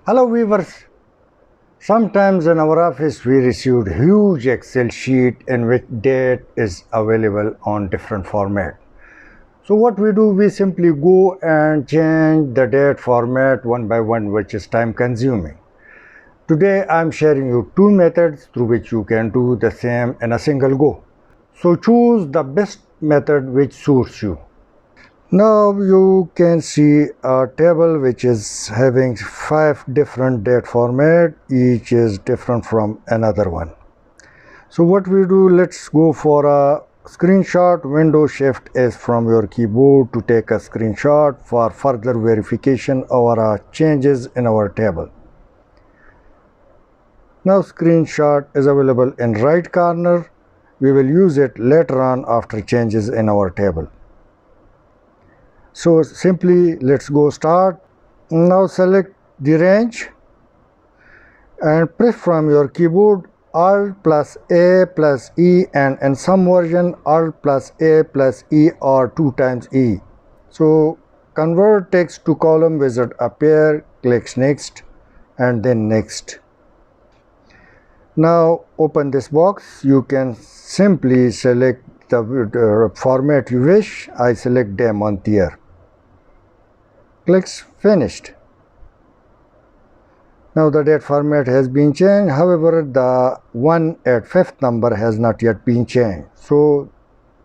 Hello viewers, sometimes in our office we received huge Excel sheet in which date is available on different format. So what we do, we simply go and change the date format one by one, which is time consuming. Today I am sharing you two methods through which you can do the same in a single go. So choose the best method which suits you. Now you can see a table which is having 5 different date format, each is different from another one. So what we do, let's go for a screenshot. Window Shift S from your keyboard to take a screenshot for further verification of changes in our table. Now screenshot is available in right corner. We will use it later on after changes in our table. So simply let's go start. Now select the range and press from your keyboard Alt plus A plus E, and in some version Alt plus A plus E or 2 times E. So convert text to column wizard appear, click next and then next. Now open this box. You can simply select the format you wish. I select day, month, year. Clicks finished. Now the date format has been changed. However, the one at 5th number has not yet been changed. So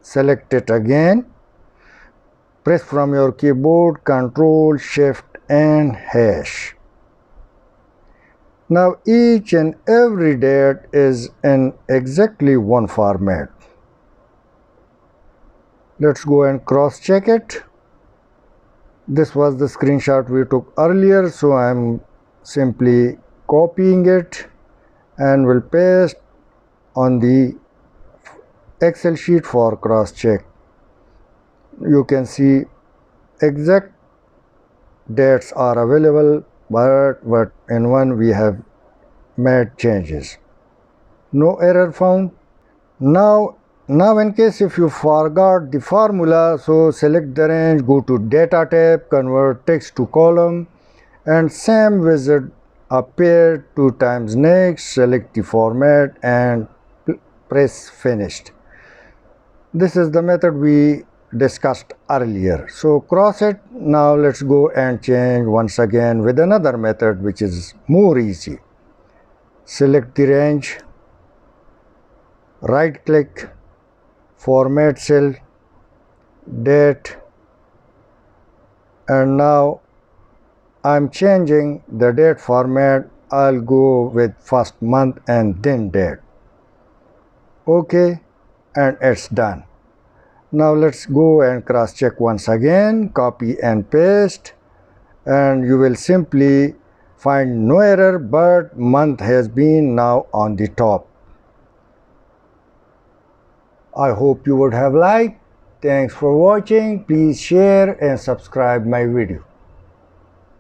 select it again. Press from your keyboard Ctrl, Shift and hash. Now each and every date is in exactly one format. Let's go and cross check it. This was the screenshot we took earlier, so I am simply copying it and will paste on the Excel sheet for cross check. You can see exact dates are available, but in one we have made changes. No error found. Now in case if you forgot the formula, so select the range, go to data tab, convert text to column and same wizard appear 2 times next, select the format and press finished. This is the method we discussed earlier. So cross it. Now let's go and change once again with another method which is more easy. Select the range, right click, format cell, date, and now I'm changing the date format. I'll go with first month and then date. Okay, and it's done. Now let's go and cross check once again, copy and paste, and you will simply find no error, but month has been now on the top. I hope you would have liked. Thanks for watching. Please share and subscribe my video.